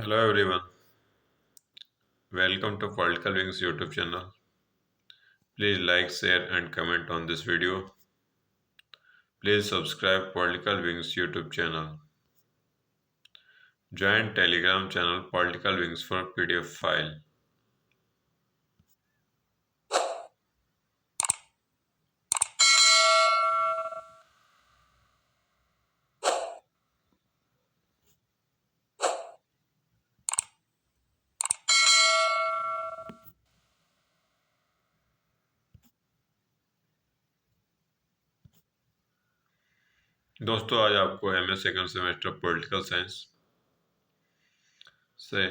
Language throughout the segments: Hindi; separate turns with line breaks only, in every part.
Hello everyone, welcome to Political Wings YouTube channel. Please like, share and comment on this video. Please subscribe Political Wings YouTube channel. Join Telegram channel Political Wings for PDF file. दोस्तों आज आपको MA second semester political science से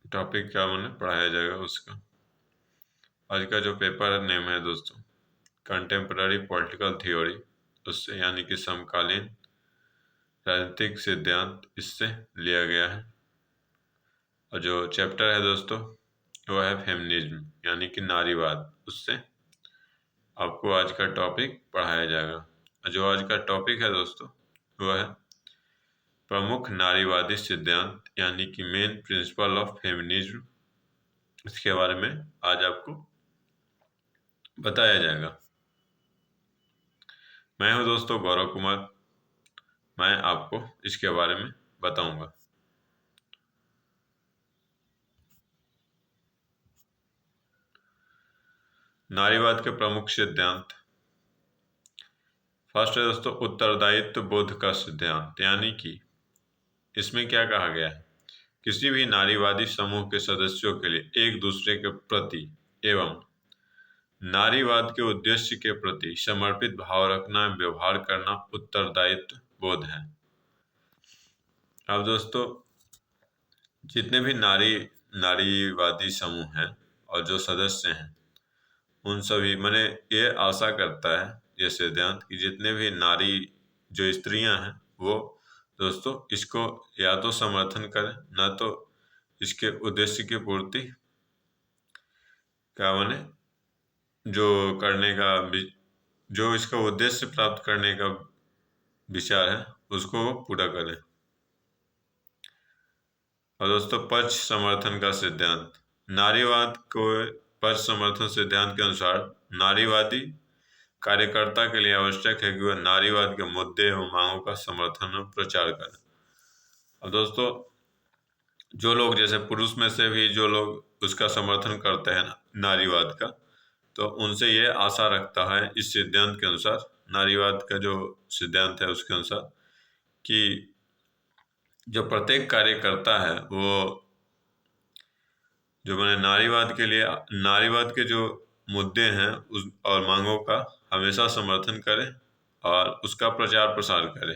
टॉपिक क्या पढ़ाया जाएगा उसका आज का जो पेपर नेम है दोस्तों कंटेम्पररी पॉलिटिकल थ्योरी, उससे यानी कि समकालीन राजनीतिक सिद्धांत इससे लिया गया है। और जो चैप्टर है दोस्तों वो है फेमिनिज्म यानी कि नारीवाद, उससे आपको आज का टॉपिक पढ़ाया जाएगा। जो आज का टॉपिक है दोस्तों वो है प्रमुख नारीवादी सिद्धांत यानी कि मेन प्रिंसिपल ऑफ फेमिनिज्म। इसके बारे में आज आपको बताया जाएगा। मैं हूं दोस्तों गौरव कुमार, मैं आपको इसके बारे में बताऊंगा। नारीवाद के प्रमुख सिद्धांत। फर्स्ट है दोस्तों उत्तरदायित्व बोध का सिद्धांत, यानी कि इसमें क्या कहा गया है, किसी भी नारीवादी समूह के सदस्यों के लिए एक दूसरे के प्रति एवं नारीवाद के उद्देश्य के प्रति समर्पित भाव रखना, व्यवहार करना उत्तरदायित्व बोध है। अब दोस्तों जितने भी नारीवादी समूह हैं और जो सदस्य हैं उन सभी मैंने ये आशा करता है ये सिद्धांत कि जितने भी नारी जो स्त्रियां हैं वो दोस्तों इसको या तो समर्थन करें, ना तो इसके उद्देश्य की पूर्ति क्या जो करने का जो इसका उद्देश्य प्राप्त करने का विचार है उसको वो पूरा करें। और दोस्तों पक्ष समर्थन का सिद्धांत। नारीवाद को पक्ष समर्थन सिद्धांत के अनुसार नारीवादी कार्यकर्ता के लिए आवश्यक है कि वह नारीवाद के मुद्दे एवं मांगों का समर्थन और प्रचार करें। और दोस्तों जो लोग जैसे पुरुष में से भी जो लोग उसका समर्थन करते हैं नारीवाद का, तो उनसे ये आशा रखता है इस सिद्धांत के अनुसार, नारीवाद का जो सिद्धांत है उसके अनुसार, कि जो प्रत्येक कार्यकर्ता है वो जो मैंने नारीवाद के लिए नारीवाद के जो मुद्दे हैं उस और मांगों का हमेशा समर्थन करे और उसका प्रचार प्रसार करे।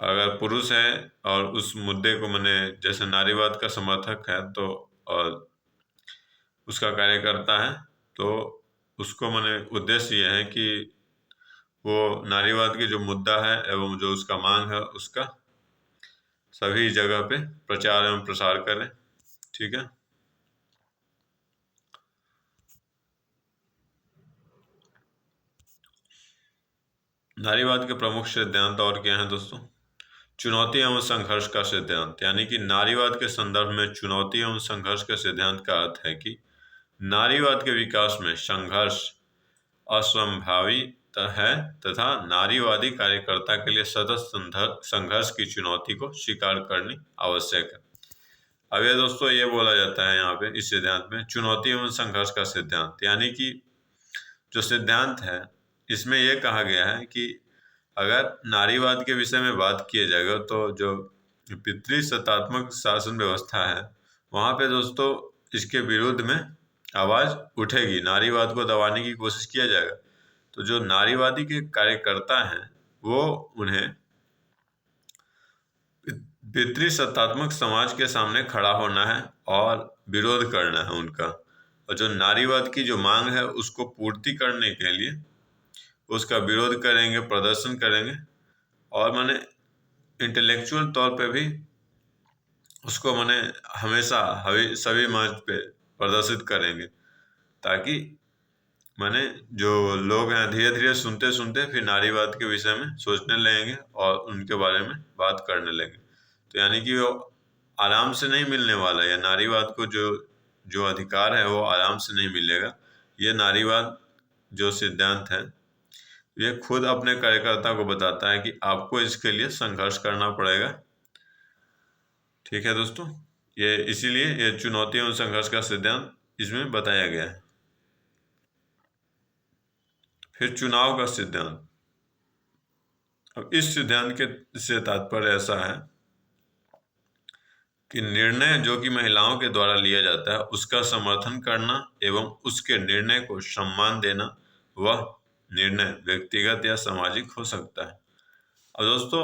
अगर पुरुष है और उस मुद्दे को मैंने जैसे नारीवाद का समर्थक है तो और उसका कार्यकर्ता है तो उसको मैंने उद्देश्य यह है कि वो नारीवाद की जो मुद्दा है एवं जो उसका मांग है उसका सभी जगह पे प्रचार एवं प्रसार करें। ठीक है। नारीवाद के प्रमुख सिद्धांत और क्या हैं दोस्तों। चुनौती एवं संघर्ष का सिद्धांत, यानी कि नारीवाद के संदर्भ में चुनौती एवं संघर्ष के सिद्धांत का अर्थ है कि नारीवाद के विकास में संघर्ष असंभावित है तथा नारीवादी कार्यकर्ता के लिए सतत संघर्ष की चुनौती को स्वीकार करनी आवश्यक है। अब ये दोस्तों ये बोला जाता है यहाँ पे इस सिद्धांत में चुनौती एवं संघर्ष का सिद्धांत, यानी कि जो सिद्धांत है इसमें यह कहा गया है कि अगर नारीवाद के विषय में बात किया जाएगा तो जो पितृसत्तात्मक शासन व्यवस्था है वहाँ पे दोस्तों इसके विरुद्ध में आवाज उठेगी, नारीवाद को दबाने की कोशिश किया जाएगा। तो जो नारीवादी के कार्यकर्ता हैं वो उन्हें पितृसत्तात्मक समाज के सामने खड़ा होना है और विरोध करना है उनका, और जो नारीवाद की जो मांग है उसको पूर्ति करने के लिए उसका विरोध करेंगे, प्रदर्शन करेंगे और माने इंटेलेक्चुअल तौर पे भी उसको माने हमेशा सभी मंच पे प्रदर्शित करेंगे, ताकि माने जो लोग हैं धीरे धीरे सुनते सुनते फिर नारीवाद के विषय में सोचने लगेंगे और उनके बारे में बात करने लगेंगे। तो यानी कि वो आराम से नहीं मिलने वाला। या नारीवाद को जो जो अधिकार है वो आराम से नहीं मिलेगा। ये नारीवाद जो सिद्धांत है ये खुद अपने कार्यकर्ता को बताता है कि आपको इसके लिए संघर्ष करना पड़ेगा। ठीक है दोस्तों, ये इसीलिए ये चुनौती एवं संघर्ष का सिद्धांत इसमें बताया गया है। फिर चुनाव का सिद्धांत। अब इस सिद्धांत के से तात्पर्य ऐसा है कि निर्णय जो कि महिलाओं के द्वारा लिया जाता है उसका समर्थन करना एवं उसके निर्णय को सम्मान देना। वह निर्णय व्यक्तिगत या सामाजिक हो सकता है। और दोस्तों,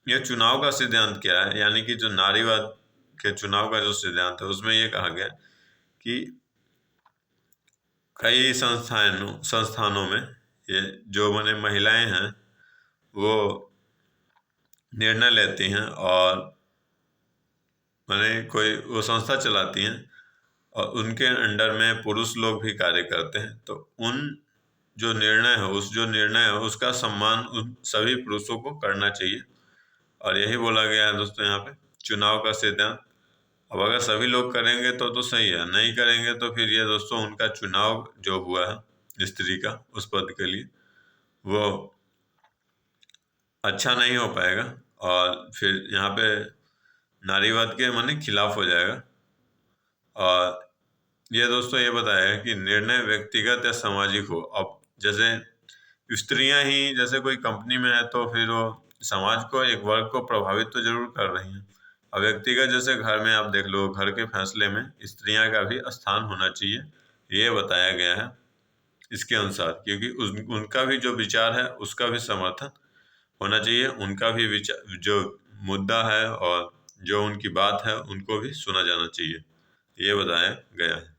ये चुनाव का सिद्धांत क्या है, यानी कि जो नारीवाद के चुनाव का जो सिद्धांत है उसमें ये कहा गया कि कई संस्थानों में ये जो माने महिलाएं हैं वो निर्णय लेती हैं और माने कोई वो संस्था चलाती हैं और उनके अंडर में पुरुष लोग भी कार्य करते हैं। तो उन जो निर्णय है जो निर्णय है उसका सम्मान उन सभी पुरुषों को करना चाहिए। और यही बोला गया है दोस्तों यहाँ पे चुनाव का सिद्धांत। अब अगर सभी लोग करेंगे तो सही है, नहीं करेंगे तो फिर ये दोस्तों उनका चुनाव जो हुआ है स्त्री का उस पद के लिए वो अच्छा नहीं हो पाएगा और फिर यहाँ पे नारीवाद के माने खिलाफ हो जाएगा। और ये दोस्तों ये बताया है कि निर्णय व्यक्तिगत या सामाजिक हो। अब जैसे स्त्रियां ही जैसे कोई कंपनी में है तो फिर वो समाज को एक वर्ग को प्रभावित तो जरूर कर रही हैं। अब व्यक्तिगत जैसे घर में आप देख लो, घर के फैसले में स्त्रियां का भी स्थान होना चाहिए, ये बताया गया है इसके अनुसार। क्योंकि उनका भी जो विचार है उसका भी समर्थन होना चाहिए, उनका भी विचार जो मुद्दा है और जो उनकी बात है उनको भी सुना जाना चाहिए, ये बताया गया है।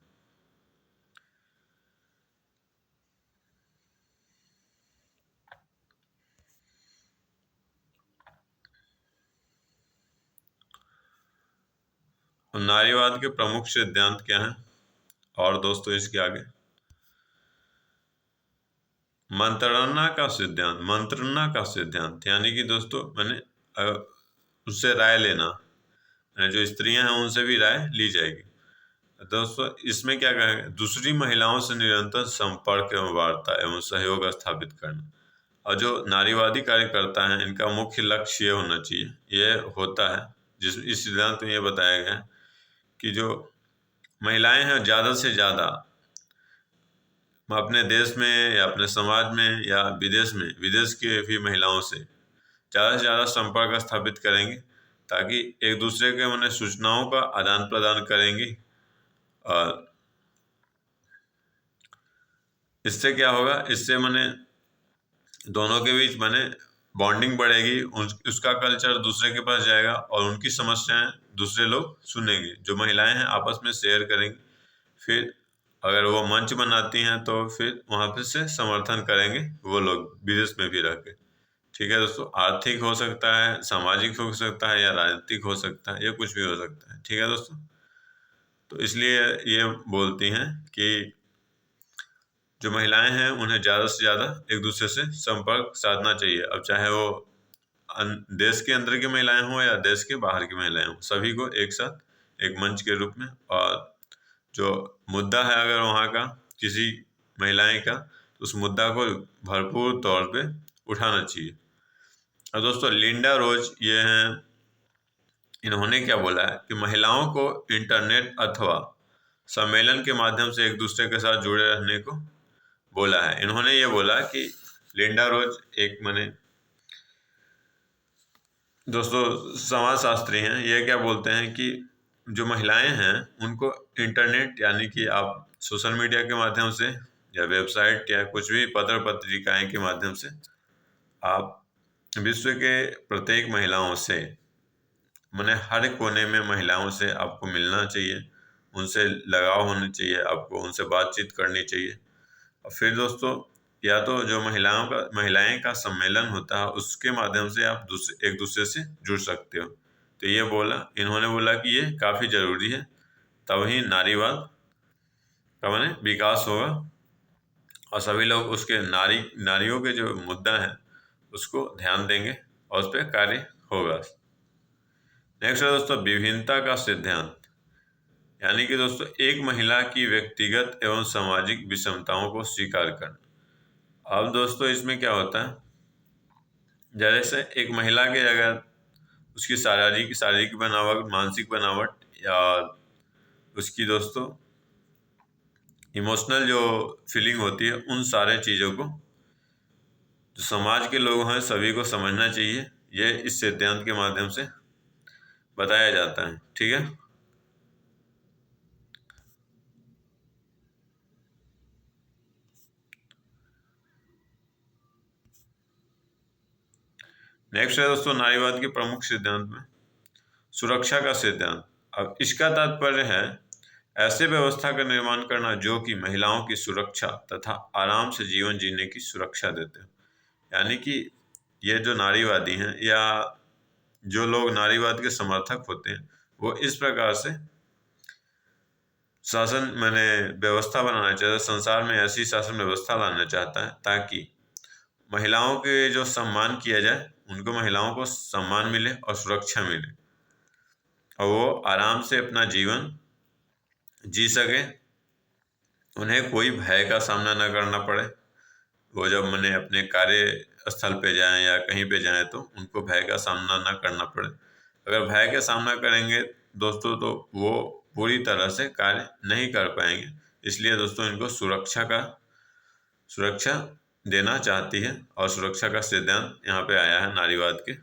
और नारीवाद के प्रमुख सिद्धांत क्या हैं? और दोस्तों इसके आगे मंत्रणा का सिद्धांत यानी कि दोस्तों मैंने उससे राय लेना, जो स्त्रियां हैं उनसे भी राय ली जाएगी। दोस्तों इसमें क्या कहेंगे, दूसरी महिलाओं से निरंतर संपर्क एवं वार्ता एवं सहयोग स्थापित करना। और जो नारीवादी कार्यकर्ता हैं इनका मुख्य लक्ष्य ये होना चाहिए, ये होता है जिस इस सिद्धांत में ये बताया गया है कि जो महिलाएं हैं ज़्यादा से ज़्यादा अपने देश में या अपने समाज में या विदेश के भी महिलाओं से ज़्यादा संपर्क स्थापित करेंगे ताकि एक दूसरे के माने सूचनाओं का आदान प्रदान करेंगे। और इससे क्या होगा, इससे माने दोनों के बीच माने बॉन्डिंग बढ़ेगी, उसका कल्चर दूसरे के पास जाएगा और उनकी समस्याएं दूसरे लोग सुनेंगे, जो महिलाएं हैं आपस में शेयर करेंगी। फिर अगर वो मंच बनाती हैं तो फिर वहाँ पे से समर्थन करेंगे वो लोग विदेश में भी रह के। ठीक है दोस्तों, आर्थिक हो सकता है, सामाजिक हो सकता है या राजनीतिक हो सकता है, ये कुछ भी हो सकता है। ठीक है दोस्तों, तो इसलिए ये बोलती हैं कि जो महिलाएं हैं उन्हें ज़्यादा से ज़्यादा एक दूसरे से संपर्क साधना चाहिए। अब चाहे वो देश के अंदर की महिलाएं हों या देश के बाहर की महिलाएं हों, सभी को एक साथ एक मंच के रूप में, और जो मुद्दा है अगर वहाँ का किसी महिलाएं का, तो उस मुद्दा को भरपूर तौर पे उठाना चाहिए। और दोस्तों लिंडा रोज ये हैं, इन्होंने क्या बोला है कि महिलाओं को इंटरनेट अथवा सम्मेलन के माध्यम से एक दूसरे के साथ जुड़े रहने को बोला है। इन्होंने ये बोला कि लिंडा रोज एक माने दोस्तों समाजशास्त्री हैं, ये क्या बोलते हैं कि जो महिलाएं हैं उनको इंटरनेट यानी कि आप सोशल मीडिया के माध्यम से या वेबसाइट या कुछ भी पत्र पत्रिकाएं के माध्यम से आप विश्व के प्रत्येक महिलाओं से माने हर कोने में महिलाओं से आपको मिलना चाहिए, उनसे लगाव होना चाहिए, आपको उनसे बातचीत करनी चाहिए। और फिर दोस्तों या तो जो महिलाएं का सम्मेलन होता है उसके माध्यम से आप एक दूसरे से जुड़ सकते हो। तो ये बोला, इन्होंने बोला कि ये काफ़ी ज़रूरी है, तभी नारीवाद का माने विकास होगा और सभी लोग उसके नारियों के जो मुद्दा है उसको ध्यान देंगे और उस पर कार्य होगा। नेक्स्ट है दोस्तों विभिन्नता का सिद्धांत, यानी कि दोस्तों एक महिला की व्यक्तिगत एवं सामाजिक विषमताओं को स्वीकार करना। अब दोस्तों इसमें क्या होता है, जैसे एक महिला के अगर उसकी शारीरिक बनावट, मानसिक बनावट या उसकी दोस्तों इमोशनल जो फीलिंग होती है, उन सारे चीज़ों को जो समाज के लोग हैं सभी को समझना चाहिए। ये इस सिद्धांत के माध्यम से बताया जाता है। ठीक है, नेक्स्ट है दोस्तों नारीवाद के प्रमुख सिद्धांत में सुरक्षा का सिद्धांत। अब इसका तात्पर्य है ऐसे व्यवस्था का निर्माण करना जो कि महिलाओं की सुरक्षा तथा आराम से जीवन जीने की सुरक्षा देते हैं। यानी कि ये जो नारीवादी हैं या जो लोग नारीवाद के समर्थक होते हैं, वो इस प्रकार से शासन मैंने व्यवस्था बनाना चाहता है, संसार में ऐसी शासन व्यवस्था लाना चाहता है ताकि महिलाओं के जो सम्मान किया जाए, उनको महिलाओं को सम्मान मिले और सुरक्षा मिले और वो आराम से अपना जीवन जी सके, उन्हें कोई भय का सामना न करना पड़े। वो जब मैंने अपने कार्य स्थल पे जाएं या कहीं पे जाएं तो उनको भय का सामना न करना पड़े। अगर भय का सामना करेंगे दोस्तों तो वो पूरी तरह से कार्य नहीं कर पाएंगे। इसलिए दोस्तों इनको सुरक्षा देना चाहती है और सुरक्षा का सिद्धांत यहाँ पे आया है नारीवाद के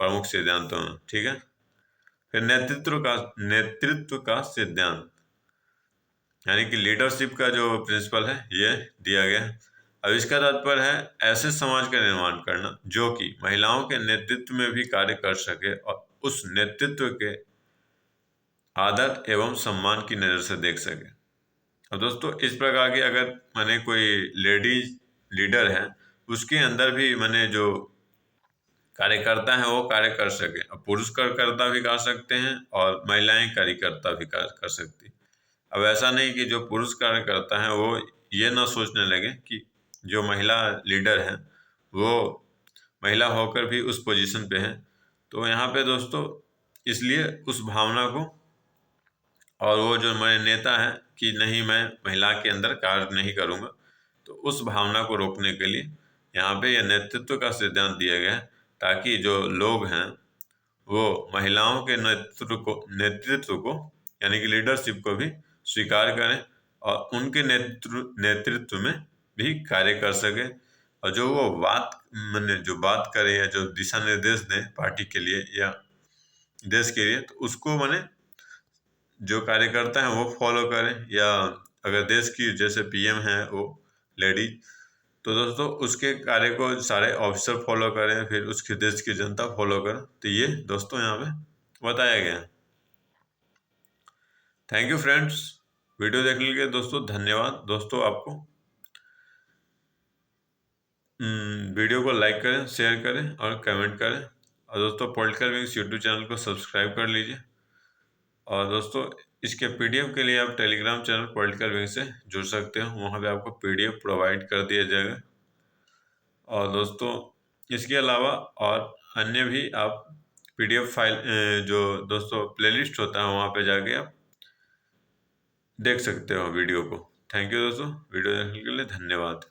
प्रमुख सिद्धांतों में। ठीक है, फिर नेतृत्व का सिद्धांत, यानी कि लीडरशिप का जो प्रिंसिपल है ये दिया गया है। अब इसका तात्पर्य है ऐसे समाज का निर्माण करना जो कि महिलाओं के नेतृत्व में भी कार्य कर सके और उस नेतृत्व के आदर एवं सम्मान की नज़र से देख सके। अब दोस्तों इस प्रकार की अगर मैंने कोई लेडीज लीडर है, उसके अंदर भी मैंने जो कार्यकर्ता है वो कार्य कर सके। अब पुरुष कार्यकर्ता भी कर सकते हैं और महिलाएं कार्यकर्ता भी कार्य कर सकती। अब ऐसा नहीं कि जो पुरुष कार्यकर्ता है वो ये ना सोचने लगे कि जो महिला लीडर है वो महिला होकर भी उस पोजीशन पे है। तो यहाँ पे दोस्तों इसलिए उस भावना को, और वो जो मेरे नेता है कि नहीं मैं महिला के अंदर कार्य नहीं करूँगा, तो उस भावना को रोकने के लिए यहाँ पे यह नेतृत्व का सिद्धांत दिया गया है ताकि जो लोग हैं वो महिलाओं के नेतृत्व को यानी कि लीडरशिप को भी स्वीकार करें और उनके नेतृत्व में भी कार्य कर सके। और जो वो बात करे या जो दिशा निर्देश दें पार्टी के लिए या देश के लिए, तो उसको जो कार्यकर्ता है वो फॉलो करें। या अगर देश की जैसे पीएम है वो लेडी, तो दोस्तों उसके कार्य को सारे ऑफिसर फॉलो करें, फिर उसके देश की जनता फॉलो करें। तो ये दोस्तों यहाँ पे बताया गया है। थैंक यू फ्रेंड्स, वीडियो देखने के लिए दोस्तों धन्यवाद। दोस्तों आपको वीडियो को लाइक करें, शेयर करें और कमेंट करें। और दोस्तों पॉलिटिकल विंग्स यूट्यूब चैनल को सब्सक्राइब कर लीजिए। और दोस्तों इसके पीडीएफ के लिए आप टेलीग्राम चैनल पॉलिटिकल विंग से जुड़ सकते हो, वहाँ पे आपको पीडीएफ प्रोवाइड कर दिया जाएगा। और दोस्तों इसके अलावा और अन्य भी आप पीडीएफ फाइल जो दोस्तों प्लेलिस्ट होता है वहाँ पे जाके आप देख सकते हो वीडियो को। थैंक यू दोस्तों, वीडियो देखने के लिए धन्यवाद।